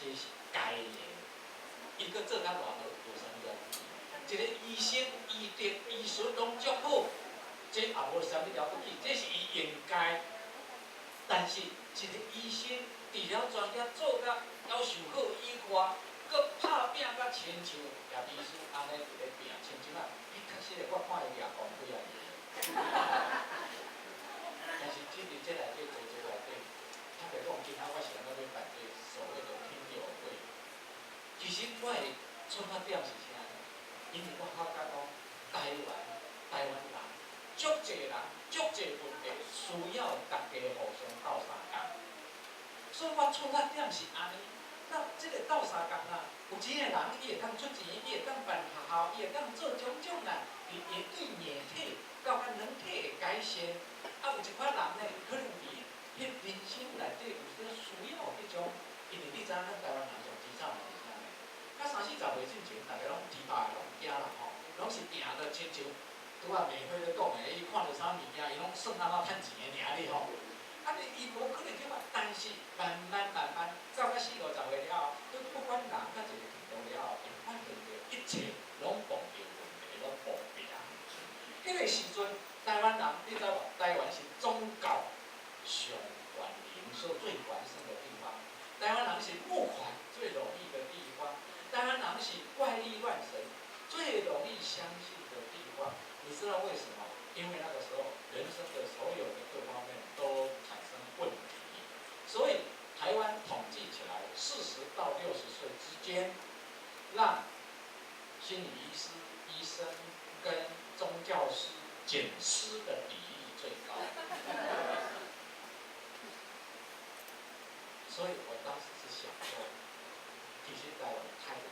这是该的。伊搁做较偌好，有啥用？一个医生、医德、医术拢足好，这也无啥物了不起，这是伊应该。但是一个医生除了专业做甲要求好以外，搁拍拼甲亲像叶医师安尼伫咧拼，亲像啊，确实诶，我看伊掠光几啊年。但是这里这内底做这内底，坦白讲，今仔我是安怎要办这所谓的听友会？其实我的出发点是啥呢？因为我发觉讲，台湾人，足侪人，足侪问题需要大家互相斗相共。所以我出发点是安尼。那这个斗相共啊，有钱的人伊会当出钱，伊会当办学校，伊会当做种种啦，伊会对硬体到甲软体的改善。啊，有一款人呢，可能伫迄人生内底有些需要迄种，因为你知影咱台湾人上至少是啥呢？较30、40岁之前，大家拢猪排拢惊啦吼，拢是定着亲像拄仔美辉咧讲的，伊看到啥物件，伊拢算安怎趁钱的尔哩吼。啊，伊无可能去发，但是慢慢走到40、50岁了后，不管人到一个程度了后，会发现到一切拢碰到问题，拢碰壁。迄个时阵，台湾人你知无？台湾是宗教上关联所最关心的地方。台湾人是募款最容易的地方。台湾人是怪力乱神最容易相信的地方。你知道为什么？因为那个时候人生的所有的各方面都产生问题，所以台湾统计起来，40到60岁之间，让心理医师、医生跟宗教师减失的比例最高。所以我当时是想说，其实台湾太多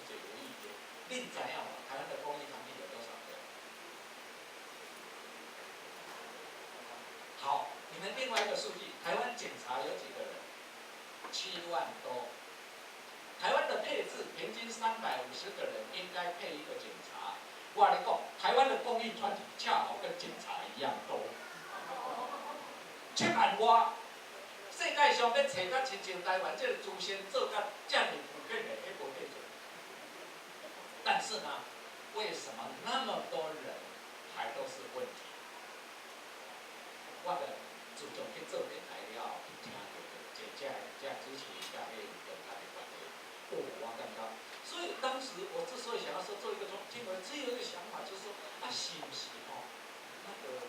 这有意义。另怎样嘛？台湾的公益团体有多少个？好，你们另外一个数据，台湾检查有几个人？7万多。台湾的配置平均350个人应该配一个警察。我跟你讲，台湾的公益团体恰好跟警察一样多。7万外，世界上要找到亲像台湾这个祖先做到这么普遍的，迄无配准。但是呢，为什么那么多人还都是问题？我的自从去做电台了后，去听到这主持人甲迄个他的关系，我感觉，所以当时我之所以想要说做一个听闻，只有一个想法，就是说啊，是不是哦？那个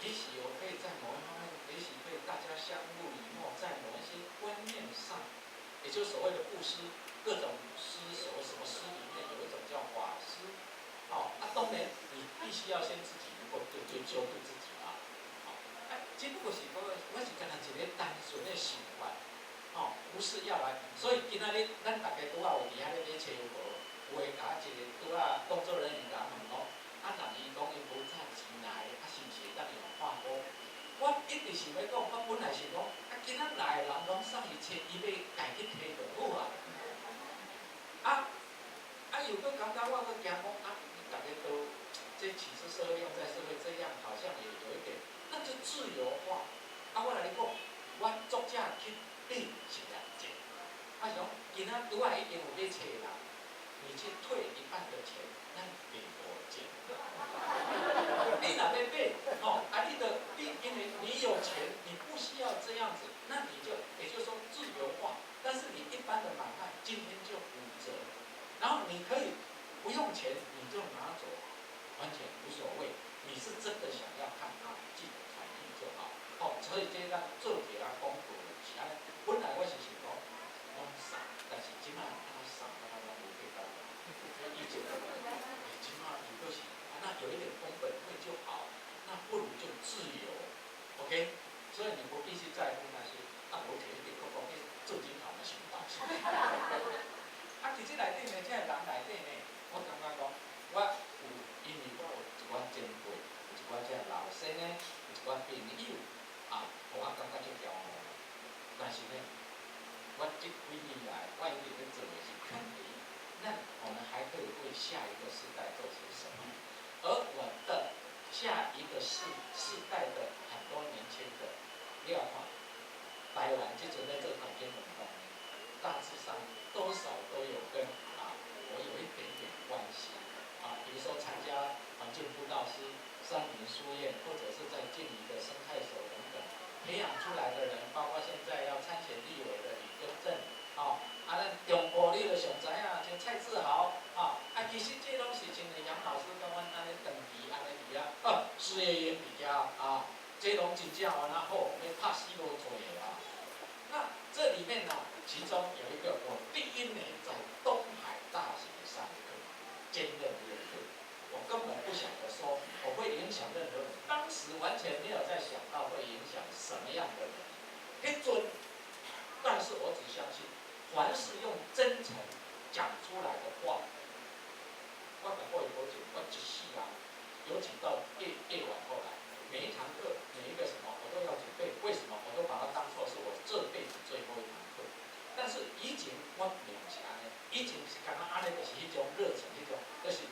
也许我可以在某一方面，也许可以大家相互礼貌，在某一些观念上，也就是所谓的布施，各种施所谓什么施里面有一种叫法施，哦，啊，当然你必须要先自己能够对修对自己啊。只不过是我是干那一个单纯的想法，哦，不是要来。所以今仔日咱大家拄仔有伫遐咧找无，有诶甲一个拄仔工作人员甲问讲，啊，若伊讲伊无赚钱来，啊是毋是会当用化工？我一直想要讲，我本来是讲，啊，今仔来人拢送伊钱，伊要家己摕就好啊。有个感觉我个惊讲，啊，大家都这其实社会用在社会这样，好像也有一点。那就自由化。啊，我来讲，我作者去领是2件。啊，像今仔拄仔已经有要找人，你去退1半的钱，咱领5件。你若要买，哦，啊，因为你有钱，你不需要这样子，那你就也就是说自由化。但是你一般的买卖今天就5折，然后你可以不用钱，你就拿走，完全无所谓。你是真的想要看它既有产品就好，哦，所以这个做起来公布起来，本来我是想讲，我傻，但是今麦他傻，他拢无配到，以前今麦如果是那有一点工本位就好，那不如就自由 ，OK， 所以你不必须在乎那些，啊，我摕一点个讲去做金行的想法。啊，其实内底呢，这人内底呢，我感觉讲，我有因为我有一寡前辈。我这老师呢，有一寡朋友啊，互我感觉足骄傲。但是呢，我这几年来，我一直在做的是看诶，那我们还可以为下一个世代做些什么？而我的下一个世代的很多年轻的，你要看台湾这阵在做环境运动，台大致上多少都有跟我有一点点关系比如说参加环境辅导师、山林书院，或者是在建里的生态所等等，培养出来的人，包括现在要参选立委的李根正，咱中部你就上知影，像蔡志豪，其实这拢是像杨老师跟阮安尼长期安尼伫事业演比较这拢真正完啊好，要拍死无做的那这里面其中有一个我第一年在东海大学上课，兼任这个课，我根本不晓得说我会影响任何人，当时完全没有在想到会影响什么样的人，迄阵，但是我只相信，凡是用真诚讲出来的话，我讲过多久，我一世尤其到夜晚后来，每一堂课，每一个什么，我都要准备。为什么？我都把它当作是我这辈子最后一堂课。但是以前我并不是安尼，以前是感觉安尼就是一种热情，一种就是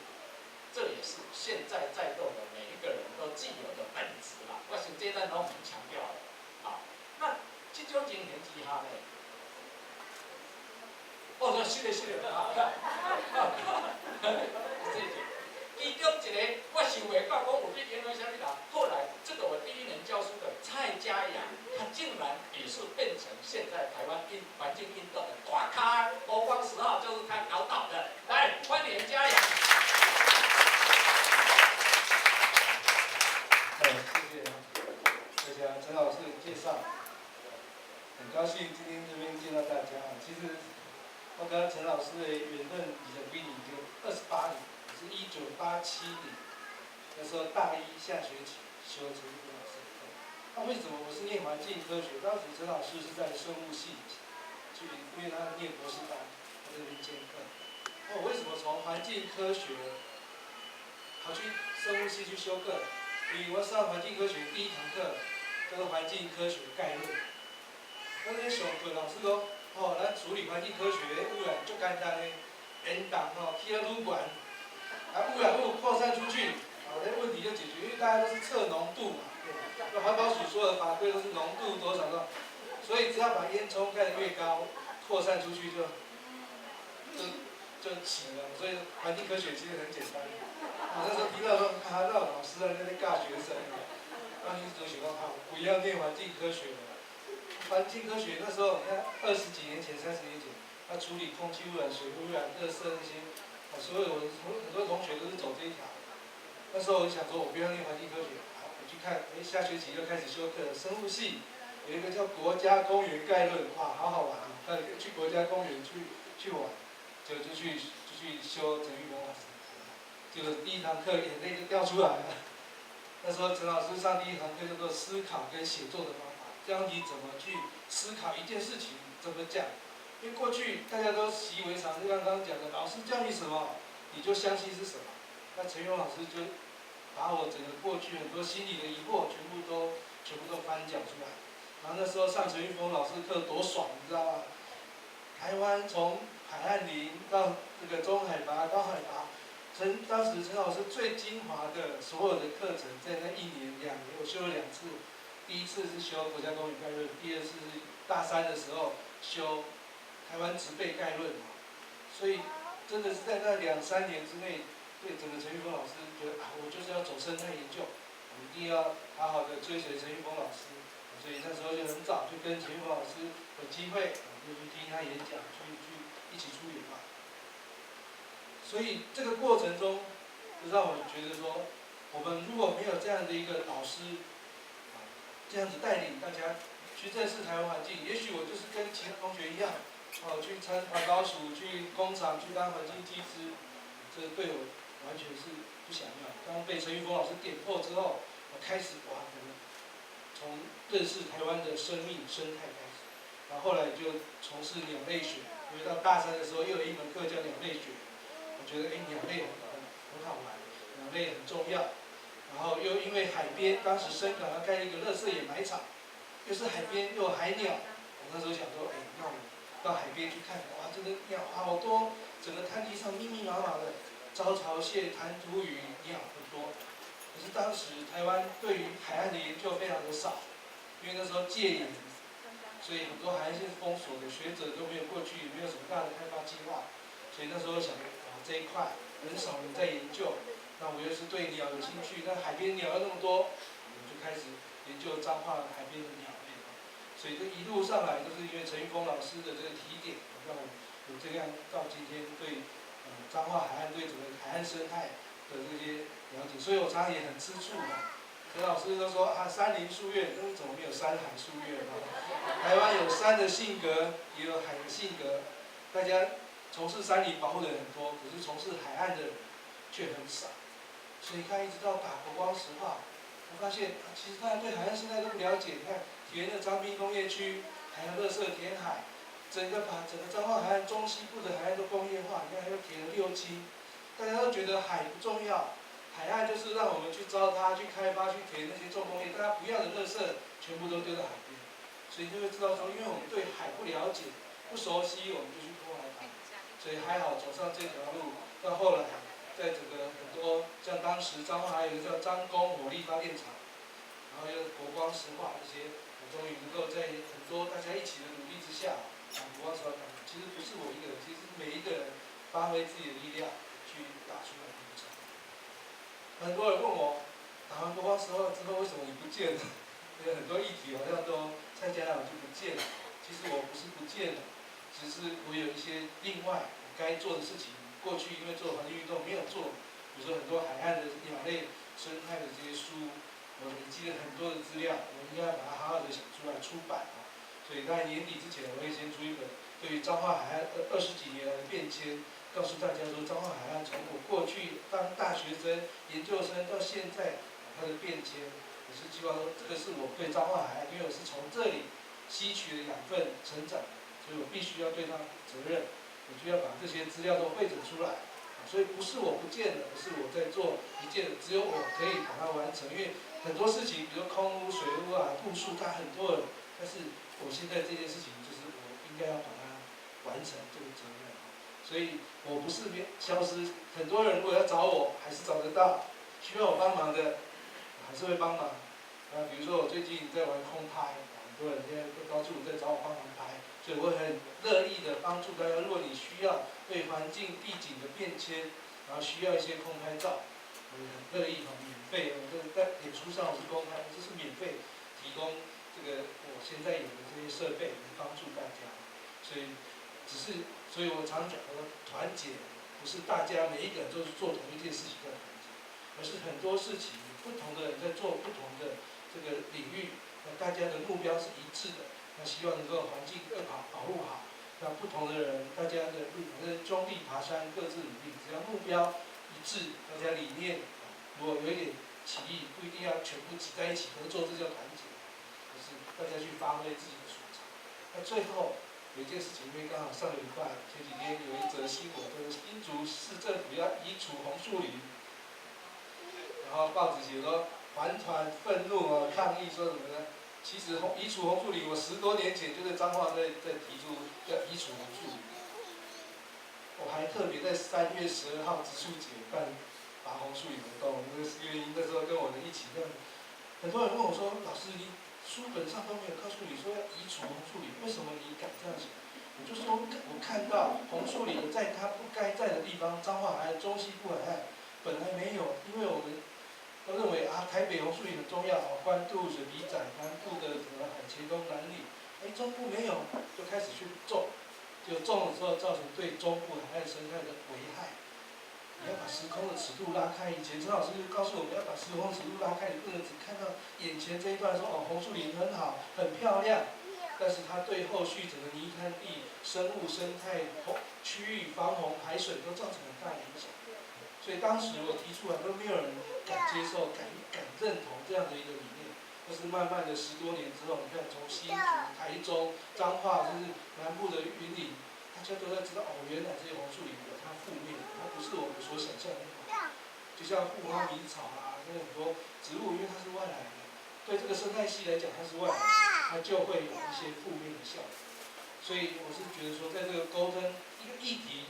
这也是现在在座的每一个人都既有的本质啦。我想这段都很强调的那这种情形之下呢，是的其中一个我想袂到，我去研究啥物啦。后来，这个我第一年教书的蔡家阳，他竟然也是变成现在台湾环境运动的大咖，国光10号就是他搞倒的。来，欢迎家阳。谢谢陈老师的介绍，很高兴今天这边见到大家其实我跟陈老师的缘分已经比你有28年。是1987年，那时候大一下学期修陈玉峰老师的课。那为什么我是念环境科学？当时陈老师是在生物系因为他念博士班，在那边兼课。那我为什么从环境科学跑去生物系去修课？因为我上环境科学第一堂课叫做环境科学概论。那天上课老师说，咱处理环境科学污染最简单的，烟档气到愈悬。污染物扩散出去，那问题就解决，因为大家都是测浓度嘛，对吧？环保署所有的法规都是浓度多少，所以只要把烟囱盖得越高，扩散出去就起了。所以环境科学其实很简单。那时候听到说，那老师在那边尬学生，那你怎么想到不要念环境科学了？环境科学那时候，你看20几年前、30年前，要处理空气污染、水污染、垃圾那些。所以我很多同学都是走这一条。那时候我想说，我不要念环境科学，我去看，下学期又开始修课，生物系有一个叫国家公园概论，好好玩去国家公园去玩，就去修陈玉峰老师，结果第一堂课眼泪就掉出来了。那时候陈老师上第一堂课叫做思考跟写作的方法，教你怎么去思考一件事情，怎么讲。因为过去大家都习以为常，就像刚刚讲的，老师教你什么，你就相信是什么。那陈勇老师就把我整个过去很多心理的疑惑全部都翻讲出来。然后那时候上陈玉峰老师课多爽，你知道吗？台湾从海岸林到这个中海拔、高海拔，当时陈老师最精华的所有的课程，在那1年、2年，我修了2次。第一次是修国家公园概论，第二次是大3的时候修台湾植被概论，所以真的是在那2、3年之内，对整个陈玉峰老师觉得我就是要走生态研究，我一定要好好的追随陈玉峰老师，所以那时候就很早就跟陈玉峰老师有机会，就去听他演讲，去一起出演嘛。所以这个过程中，就让我觉得说，我们如果没有这样的一个老师，这样子带领大家去认识台湾环境，也许我就是跟其他同学一样。去参环保署，去工厂，去当环境技师，这对我完全是不想要。当被陈玉峰老师点破之后，我开始从认识台湾的生命生态开始，然后后来就从事鸟类学，因为到大3的时候又有一门课叫鸟类学，我觉得鸟类很好玩，鸟类很重要。然后又因为海边，当时深港要盖一个垃圾掩埋场，又是海边又有海鸟，我那时候想说，那我到海边去看，哇，这个鸟好多，整个滩地上密密麻麻的，招潮蟹、弹涂鱼、鸟很多。可是当时台湾对于海岸的研究非常的少，因为那时候戒严，所以很多海岸线是封锁的，学者都没有过去，的开发计划，所以那时候想这一块很少人在研究，那我又是对鸟有兴趣，那海边鸟又那么多，我就开始研究彰化海边的鸟类，所以这一路上来都是因为陈玉峰老师的这个提点，让我有这样到今天对彰化海岸对整个海岸生态的这些了解，所以我常常也很吃醋嘛。陈老师都说啊，山林书院，怎么没有山海书院啊？台湾有山的性格，也有海的性格，大家从事山林保护的人很多，可是从事海岸的人却很少。所以看一直到打国光石化，我发现其实大家对海岸生态都不了解。你看填的彰滨工业区，海洋垃圾填海，把整个彰化海岸中西部的海岸都工业化，你看又填了6期，大家都觉得海不重要。海岸就是让我们去糟蹋、去开发、去填那些重工业，大家不要的垃圾全部都丢到海边，所以就会知道说，因为我们对海不了解、不熟悉，我们就去破坏它。所以还好走上这条路，到后来，在整个很多像当时彰化还有一个叫彰工火力发电厂，然后又国光石化这些，我终于能够在很多大家一起的努力之下，把国光石化打出。其实不是我一个人，其实每一个人发挥自己的力量去打出来。很多人问我，打完国光石化之后为什么你不见了？有很多议题好像都蔡家长就不见了。其实我不是不见了，只是我有一些另外该做的事情，过去因为做环境运动没有做，比如说很多海岸的鸟类生态的这些书，我累积了很多的资料，我应该把它好好的想出来出版啊。所以在年底之前，我会先出一本对于彰化海岸20几年来的变迁。告诉大家说，彰化海岸从我过去当大学生、研究生到现在，它的变迁，我是希望说，这个是我对彰化海岸，因为我是从这里吸取的养分成长，所以我必须要对它负责任，我就要把这些资料都汇整出来。所以不是我不见了，而是我在做一件只有我可以把它完成。因为很多事情，比如空污、水污啊、步数，它很多人，但是我现在这件事情就是我应该要把它完成这个责任。所以我不是消失，很多人如果要找我，还是找得到，需要我帮忙的，我还是会帮忙。比如说我最近在玩空拍，很多人现在都到处在找我帮忙拍，所以我很乐意的帮助大家。如果你需要对环境地景的变迁，然后需要一些空拍照，我很乐意免费，我在脸书上我是公开，我这是免费提供这个我现在有的这些设备来帮助大家，所以。所以我常讲说，团结不是大家每一个人都是做同一件事情叫团结，而是很多事情不同的人在做不同的这个领域，那大家的目标是一致的，那希望能够环境更好保护好。那不同的人，大家的兄弟爬山各自努力，只要目标一致，大家理念如果有一点歧义，不一定要全部挤在一起合作，这叫团结，就是大家去发挥自己的所长。那最后。有一件事情，因为刚好上个礼拜前几天有一则新闻，就是新竹市政府要移除红树林，然后报纸写说环团愤怒啊抗议说什么呢？其实移除红树林，我10多年前就在彰化在提出要移除红树林，我还特别在3月12号植树节办拔红树林活动，那个因为那时候跟我们一起这样，很多人问我说，老师你。书本上都没有告诉你说要移除红树林，为什么你敢这样想？我就说，我看到红树林在它不该在的地方，彰化海岸、中西部海岸本来没有，因为我们都认为啊，台北红树林很重要，关渡、水笔仔、南部的什么海茄东、南里，中部没有，就开始去种，就种了之后造成对中部海岸生态的危害。你要把时空的尺度拉开。以前陈老师就告诉我们要把时空尺度拉开，你不能只看到眼前这一段说红树林很好、很漂亮，但是它对后续整个泥滩地、生物生态、区域防洪、排水都造成很大影响。所以当时我提出来都没有人敢接受、敢认同这样的一个理念。但是慢慢的10多年之后，你看从新竹、台中、彰化，甚至南部的云林。大家都在知道原来这些红树林有它负面，它不是我们所想象的好。就像富花米草啊，跟很多植物，因为它是外来的，对这个生态系来讲它是外来的，它就会有一些负面的效果。所以我是觉得说，在这个沟通一个议题，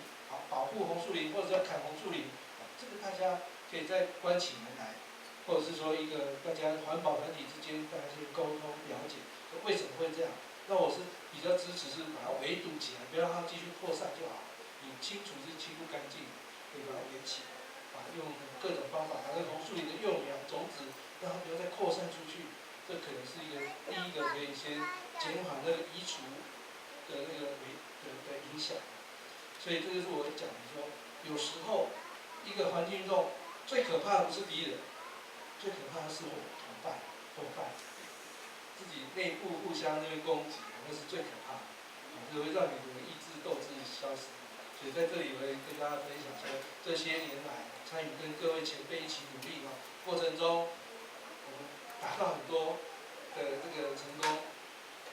保护红树林或者要砍红树林，这个大家可以再关起门来，或者是说一个大家环保团体之间大家去沟通了解，说为什么会这样。那我是比较支持是把它围堵起来，不要让它继续扩散就好。你清除是清不干净，可以把它围起，用各种方法把那红树林的幼苗种子让它不要再扩散出去。这可能是第一个可以先减缓那个移除的那个影响。所以这就是我讲的说，有时候一个环境运动最可怕的不是敌人，最可怕的是伙伴，自己内部互相那边攻击，那是最可怕的，就会让你的意志斗志消失。所以在这里我也跟大家分享说，这些年来参与跟各位前辈一起努力过程中，我们达到很多的这个成功，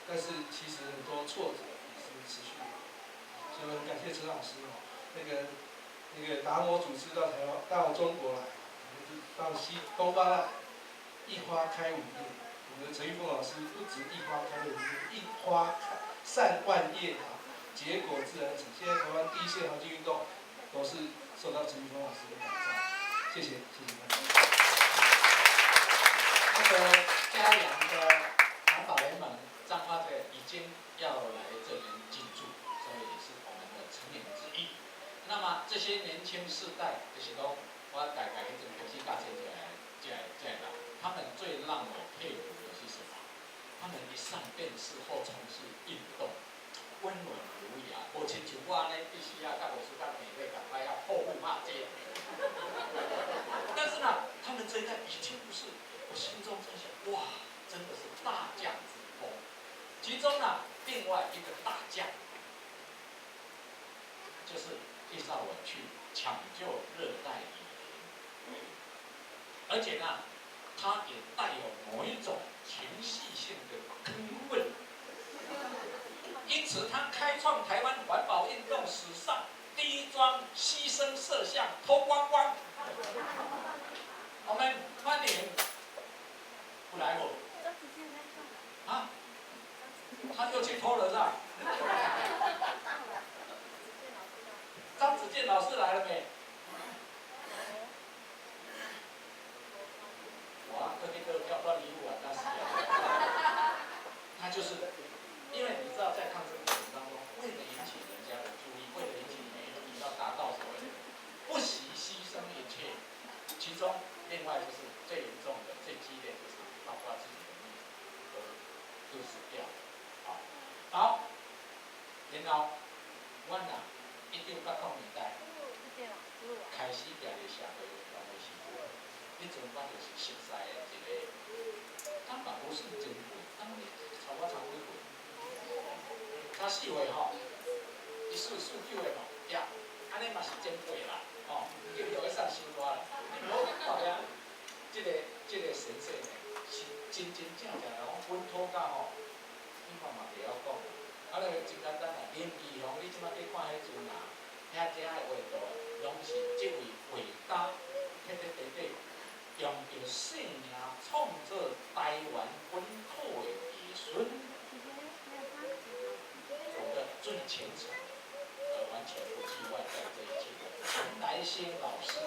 但是其实很多挫折也是持续的。所以我很感谢陈老师那个达摩祖师到台湾到中国来，到东方来，一花开5叶。我们的陈玉峰老师不止一花开5叶，一花散万叶结果自然成。现在台湾第一线环境运动都是受到陈玉峰老师的打造。谢谢大家。那个嘉阳的环保联盟彰化队已经要来这边进驻，所以也是我们的成员之一。那么这些年轻世代，就是说我大概迄阵开始教这个，他们最让我佩服的是什么？他们一上电视或从事运动，温文儒雅，无亲像我呢，必须要甲老师甲妹妹赶快要破布骂街。但是呢，他们这一代已经不是，我心中在想，哇，真的是大将之风。其中呢，另外一个大将，就是介绍我去抢救热带雨林，而且呢，它也带有某一种情绪性的坑问，因此他开创台湾环保运动史上第一桩牺牲摄像偷光光。我们欢迎不来我啊，他又去偷了是吧？张子健老师来了没？哇，这个跳不礼物啊，但是他就是，因为你知道在抗争过程当中，为了引起人家的注意，为了引起媒体要达到所谓的不惜牺牲一切，其中另外就是最严重的、最激烈就是包括自己的命都死掉。好，然后我呐，1980年代开始行入社会运动的时候，迄阵我就是熟悉的一个，他嘛无算真贵，他超我几岁？他4岁吼，14、19岁吼，呀，安尼嘛是真贵啦，叫伊落去送伤大啦。好，后壁这个神社呢，是真正讲本土甲吼，你看嘛袂晓讲。真简单啦，林义雄，你即摆去看迄阵啊，遐遮的画图，拢是即位伟大，迄个地底用着性命创造台湾本土的艺术，走得最虔诚，完全不计外在这一切。陈来兴老师